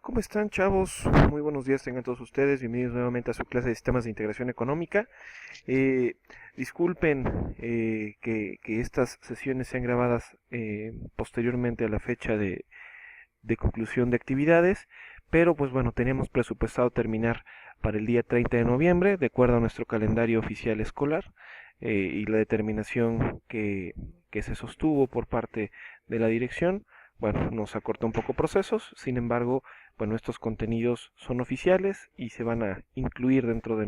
¿Cómo están, chavos? Muy buenos días tengan todos ustedes. Bienvenidos nuevamente a su clase de Sistemas de Integración Económica. Eh, Disculpen que estas sesiones sean grabadas posteriormente a la fecha de conclusión de actividades, pero pues bueno, teníamos presupuestado terminar para el día 30 de noviembre, de acuerdo a nuestro calendario oficial escolar y la determinación que se sostuvo por parte de la dirección. Bueno, nos acortó un poco procesos, sin embargo, bueno, estos contenidos son oficiales y se van a incluir dentro de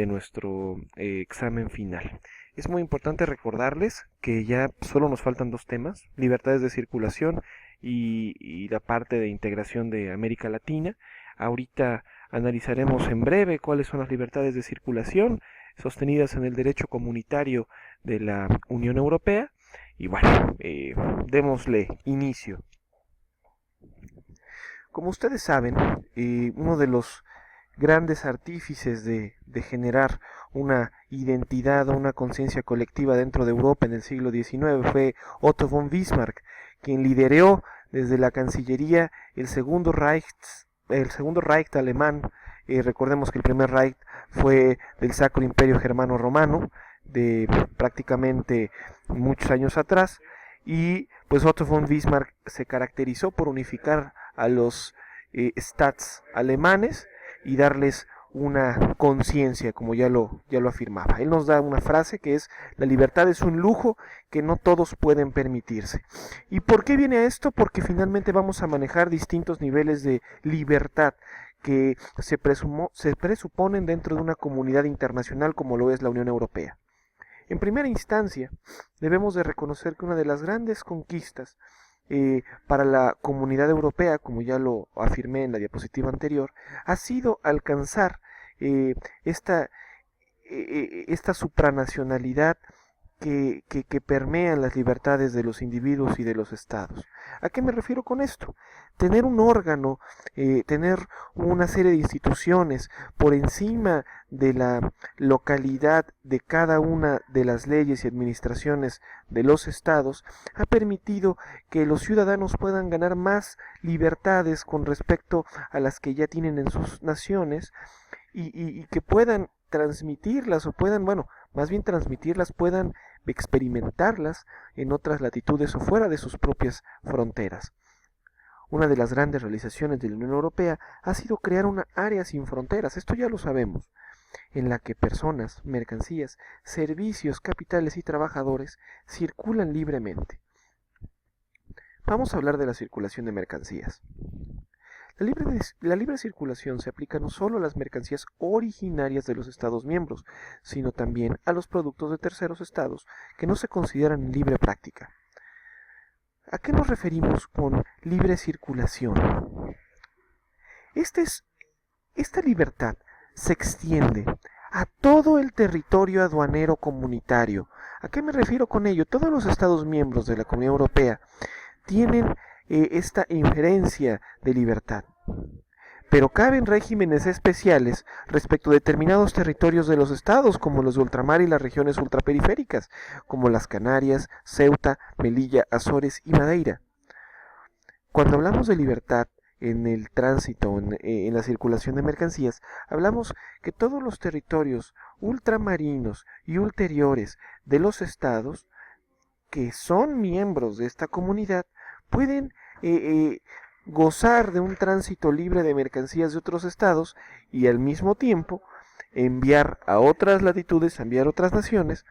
nuestro examen final. Es muy importante recordarles que ya solo nos faltan dos temas: libertades de circulación y la parte de integración de América Latina. Ahorita analizaremos en breve cuáles son las libertades de circulación sostenidas en el derecho comunitario de la Unión Europea. Y bueno, démosle inicio. Como ustedes saben, uno de los grandes artífices de generar una identidad o una conciencia colectiva dentro de Europa en el siglo XIX fue Otto von Bismarck, quien lideró desde la Cancillería el segundo Reich alemán. Recordemos que el primer Reich fue del Sacro Imperio Germano Romano, de prácticamente muchos años atrás, y pues Otto von Bismarck se caracterizó por unificar a los Stats alemanes y darles una conciencia, como ya lo afirmaba. Él nos da una frase que es: la libertad es un lujo que no todos pueden permitirse. ¿Y por qué viene esto? Porque finalmente vamos a manejar distintos niveles de libertad que se presuponen dentro de una comunidad internacional como lo es la Unión Europea. En primera instancia, debemos de reconocer que una de las grandes conquistas para la comunidad europea, como ya lo afirmé en la diapositiva anterior, ha sido alcanzar eh, esta, esta supranacionalidad que permean las libertades de los individuos y de los estados. ¿A qué me refiero con esto? Tener un órgano, tener una serie de instituciones por encima de la localidad de cada una de las leyes y administraciones de los estados ha permitido que los ciudadanos puedan ganar más libertades con respecto a las que ya tienen en sus naciones y que puedan transmitirlas o puedan, bueno, más bien transmitirlas, puedan experimentarlas en otras latitudes o fuera de sus propias fronteras. Una de las grandes realizaciones de la Unión Europea ha sido crear una área sin fronteras, esto ya lo sabemos, en la que personas, mercancías, servicios, capitales y trabajadores circulan libremente. Vamos a hablar de la circulación de mercancías. La libre circulación se aplica no solo a las mercancías originarias de los Estados miembros, sino también a los productos de terceros estados que no se consideran en libre práctica. ¿A qué nos referimos con libre circulación? Esta libertad se extiende a todo el territorio aduanero comunitario. ¿A qué me refiero con ello? Todos los Estados miembros de la Comunidad Europea tienen esta inferencia de libertad. Pero caben regímenes especiales respecto a determinados territorios de los estados, como los de ultramar y las regiones ultraperiféricas, como las Canarias, Ceuta, Melilla, Azores y Madeira. Cuando hablamos de libertad en el tránsito, en la circulación de mercancías, hablamos que todos los territorios ultramarinos y ulteriores de los estados que son miembros de esta comunidad pueden gozar de un tránsito libre de mercancías de otros estados y al mismo tiempo enviar a otras latitudes, enviar a otras naciones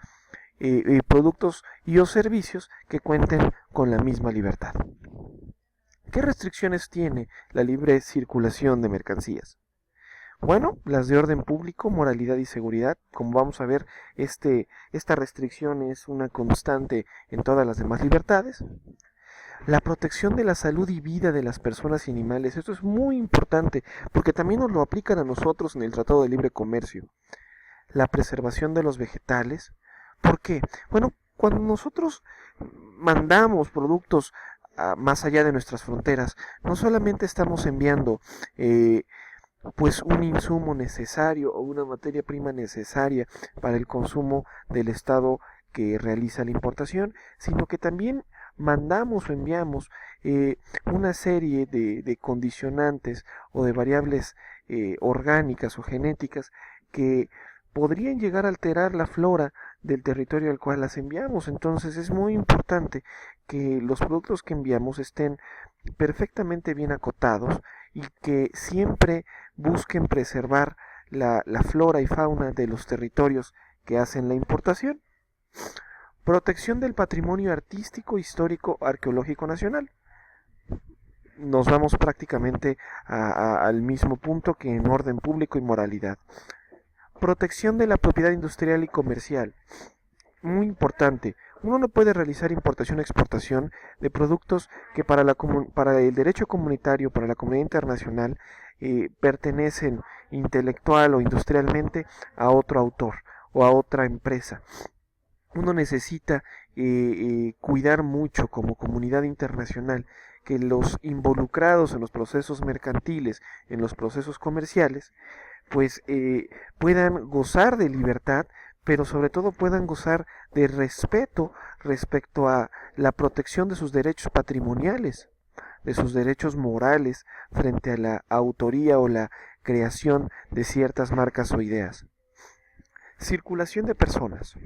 productos y o servicios que cuenten con la misma libertad. ¿Qué restricciones tiene la libre circulación de mercancías? Bueno, las de orden público, moralidad y seguridad. Como vamos a ver, esta restricción es una constante en todas las demás libertades. La protección de la salud y vida de las personas y animales. Esto es muy importante porque también nos lo aplican a nosotros en el Tratado de Libre Comercio. La preservación de los vegetales. ¿Por qué? Bueno, cuando nosotros mandamos productos más allá de nuestras fronteras, no solamente estamos enviando pues un insumo necesario o una materia prima necesaria para el consumo del estado que realiza la importación, sino que también mandamos o enviamos una serie de condicionantes o de variables orgánicas o genéticas que podrían llegar a alterar la flora del territorio al cual las enviamos. Entonces es muy importante que los productos que enviamos estén perfectamente bien acotados y que siempre busquen preservar la flora y fauna de los territorios que hacen la importación. Protección del patrimonio artístico, histórico, arqueológico nacional. Nos vamos prácticamente al mismo punto que en orden público y moralidad. Protección de la propiedad industrial y comercial. Muy importante. Uno no puede realizar importación o exportación de productos que para el derecho comunitario, para la comunidad internacional, pertenecen intelectual o industrialmente a otro autor o a otra empresa. Uno necesita cuidar mucho como comunidad internacional que los involucrados en los procesos mercantiles, en los procesos comerciales, pues puedan gozar de libertad, pero sobre todo puedan gozar de respeto respecto a la protección de sus derechos patrimoniales, de sus derechos morales frente a la autoría o la creación de ciertas marcas o ideas. Circulación de personas.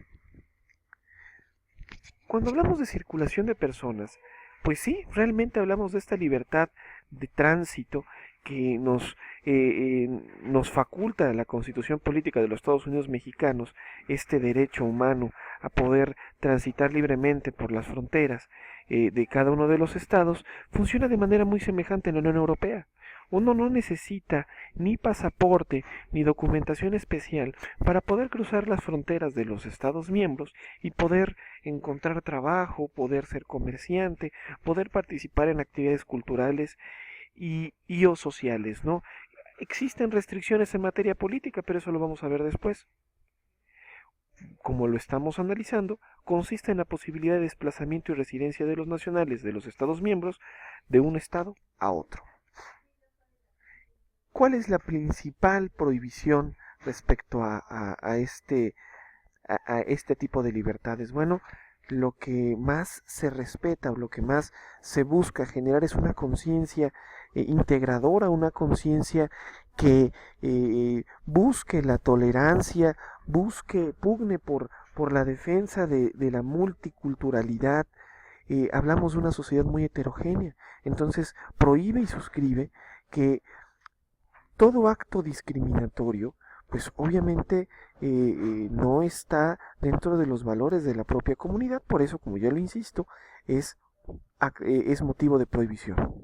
Cuando hablamos de circulación de personas, pues sí, realmente hablamos de esta libertad de tránsito que nos faculta la Constitución Política de los Estados Unidos Mexicanos, este derecho humano a poder transitar libremente por las fronteras de cada uno de los estados, funciona de manera muy semejante en la Unión Europea. Uno no necesita ni pasaporte ni documentación especial para poder cruzar las fronteras de los Estados miembros y poder encontrar trabajo, poder ser comerciante, poder participar en actividades culturales y o sociales, ¿no? Existen restricciones en materia política, pero eso lo vamos a ver después. Como lo estamos analizando, consiste en la posibilidad de desplazamiento y residencia de los nacionales de los Estados miembros de un estado a otro. ¿Cuál es la principal prohibición respecto a este tipo de libertades? Bueno, lo que más se respeta o lo que más se busca generar es una conciencia integradora, una conciencia que busque la tolerancia, pugne por la defensa de la multiculturalidad. Hablamos de una sociedad muy heterogénea, entonces prohíbe y suscribe que todo acto discriminatorio, pues obviamente no está dentro de los valores de la propia comunidad, por eso, como ya lo insisto, es motivo de prohibición.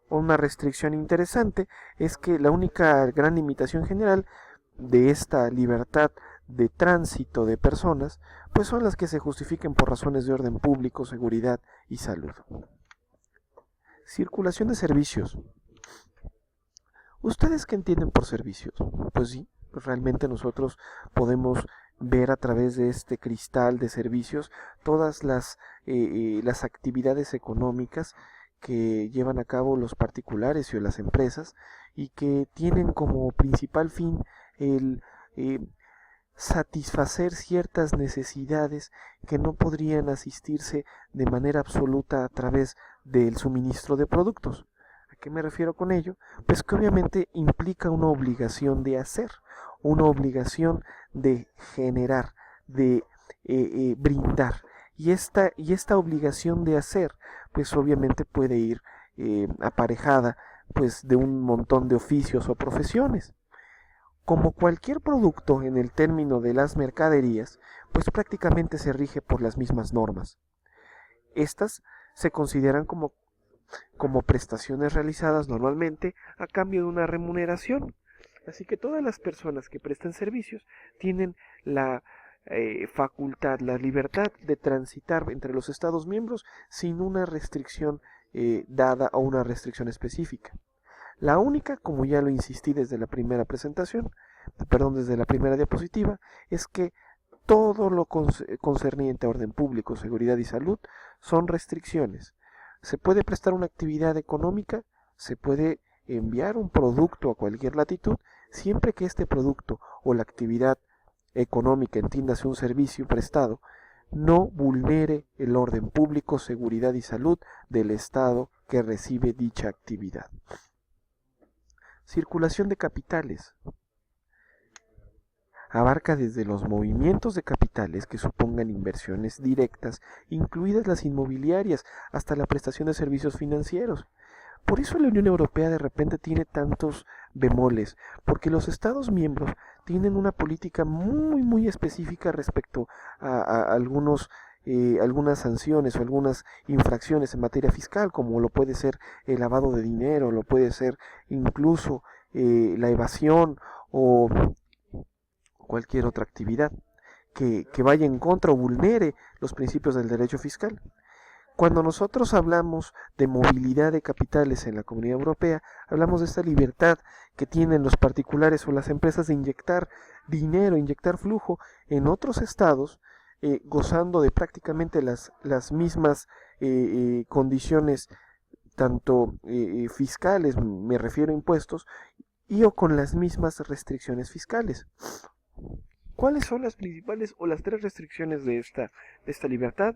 Una restricción interesante es que la única gran limitación general de esta libertad de tránsito de personas, pues son las que se justifiquen por razones de orden público, seguridad y salud. Circulación de servicios. ¿Ustedes qué entienden por servicios? Pues sí, realmente nosotros podemos ver a través de este cristal de servicios todas las actividades económicas que llevan a cabo los particulares y las empresas y que tienen como principal fin el satisfacer ciertas necesidades que no podrían asistirse de manera absoluta a través del suministro de productos. ¿A qué me refiero con ello? Pues que obviamente implica una obligación de hacer, una obligación de generar, de brindar. Y esta obligación de hacer, pues obviamente puede ir aparejada pues de un montón de oficios o profesiones. Como cualquier producto en el término de las mercaderías, pues prácticamente se rige por las mismas normas. Estas se consideran como prestaciones realizadas normalmente a cambio de una remuneración. Así que todas las personas que prestan servicios tienen la facultad, la libertad de transitar entre los Estados miembros sin una restricción dada o una restricción específica. La única, como ya lo insistí desde la primera desde la primera diapositiva, es que todo lo concerniente a orden público, seguridad y salud son restricciones. Se puede prestar una actividad económica, se puede enviar un producto a cualquier latitud, siempre que este producto o la actividad económica, entiéndase un servicio prestado, no vulnere el orden público, seguridad y salud del Estado que recibe dicha actividad. Circulación de capitales. Abarca desde los movimientos de capitales que supongan inversiones directas, incluidas las inmobiliarias, hasta la prestación de servicios financieros. Por eso la Unión Europea de repente tiene tantos bemoles, porque los Estados miembros tienen una política muy específica respecto a algunas sanciones o algunas infracciones en materia fiscal, como lo puede ser el lavado de dinero, lo puede ser incluso la evasión o cualquier otra actividad que vaya en contra o vulnere los principios del derecho fiscal. Cuando nosotros hablamos de movilidad de capitales en la Comunidad Europea, hablamos de esta libertad que tienen los particulares o las empresas de inyectar dinero, inyectar flujo en otros estados, gozando de prácticamente las mismas condiciones, tanto fiscales, me refiero a impuestos, y o con las mismas restricciones fiscales. ¿Cuáles son las principales o las tres restricciones de esta libertad?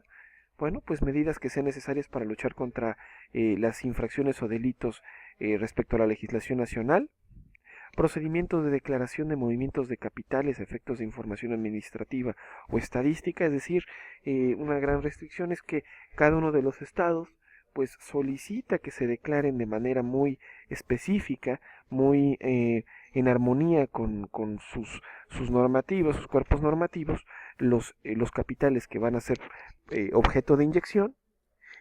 Bueno, pues medidas que sean necesarias para luchar contra las infracciones o delitos respecto a la legislación nacional, procedimientos de declaración de movimientos de capitales a efectos de información administrativa o estadística, es decir, una gran restricción es que cada uno de los estados pues solicita que se declaren de manera muy específica, muy en armonía con sus normativas, sus cuerpos normativos, los capitales que van a ser objeto de inyección,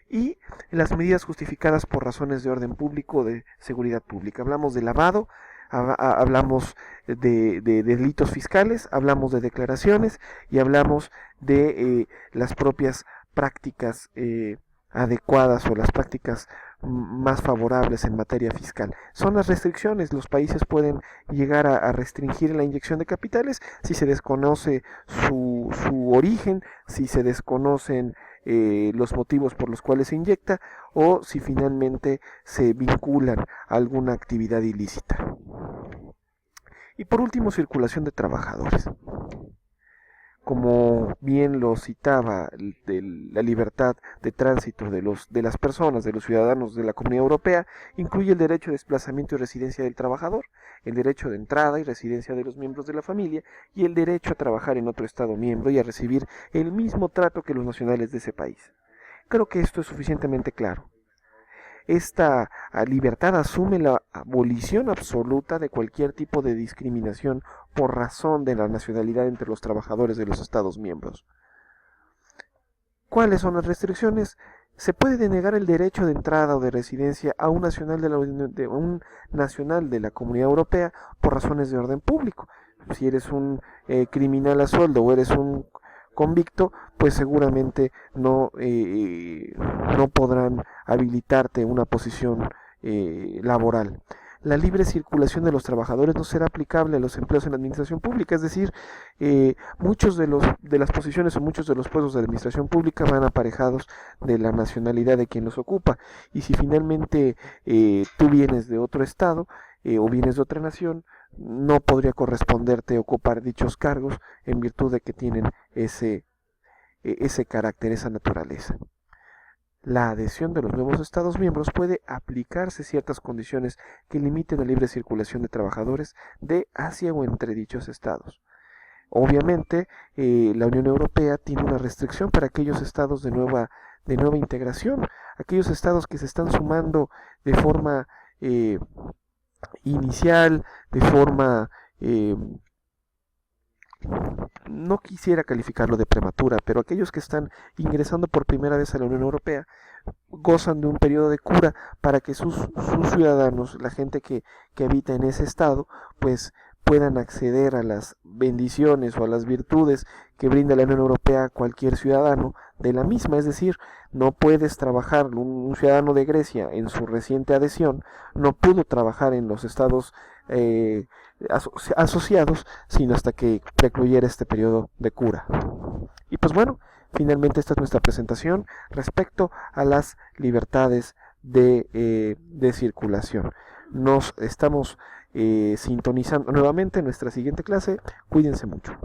y las medidas justificadas por razones de orden público o de seguridad pública. Hablamos de lavado, hablamos de delitos fiscales, hablamos de declaraciones y hablamos de las propias prácticas adecuadas o las prácticas más favorables en materia fiscal. Son las restricciones. Los países pueden llegar a restringir la inyección de capitales si se desconoce su origen, si se desconocen los motivos por los cuales se inyecta o si finalmente se vinculan a alguna actividad ilícita. Y por último, circulación de trabajadores. Como bien lo citaba, la libertad de tránsito de las personas, de los ciudadanos de la Comunidad Europea, incluye el derecho de desplazamiento y residencia del trabajador, el derecho de entrada y residencia de los miembros de la familia y el derecho a trabajar en otro Estado miembro y a recibir el mismo trato que los nacionales de ese país. Creo que esto es suficientemente claro. Esta libertad asume la abolición absoluta de cualquier tipo de discriminación por razón de la nacionalidad entre los trabajadores de los Estados miembros. ¿Cuáles son las restricciones? Se puede denegar el derecho de entrada o de residencia a un nacional de la Comunidad Europea por razones de orden público. Si eres un criminal a sueldo o eres un convicto, pues seguramente no podrán habilitarte una posición laboral. La libre circulación de los trabajadores no será aplicable a los empleos en la administración pública, es decir, muchos de las posiciones o muchos de los puestos de administración pública van aparejados de la nacionalidad de quien los ocupa, y si finalmente tú vienes de otro estado o vienes de otra nación, no podría corresponderte ocupar dichos cargos en virtud de que tienen ese carácter, esa naturaleza. La adhesión de los nuevos Estados miembros puede aplicarse ciertas condiciones que limiten la libre circulación de trabajadores de, hacia o entre dichos Estados. Obviamente, la Unión Europea tiene una restricción para aquellos Estados de nueva integración, aquellos Estados que se están sumando de forma inicial, de forma no quisiera calificarlo de prematura, pero aquellos que están ingresando por primera vez a la Unión Europea gozan de un periodo de cura para que sus ciudadanos, la gente que habita en ese estado, pues puedan acceder a las bendiciones o a las virtudes que brinda la Unión Europea a cualquier ciudadano de la misma. Es decir, no puedes trabajar, un ciudadano de Grecia en su reciente adhesión no pudo trabajar en los estados asociados sino hasta que precluyera este periodo de cura. Y pues bueno, finalmente esta es nuestra presentación respecto a las libertades de circulación. Nos estamos sintonizando nuevamente en nuestra siguiente clase. Cuídense mucho.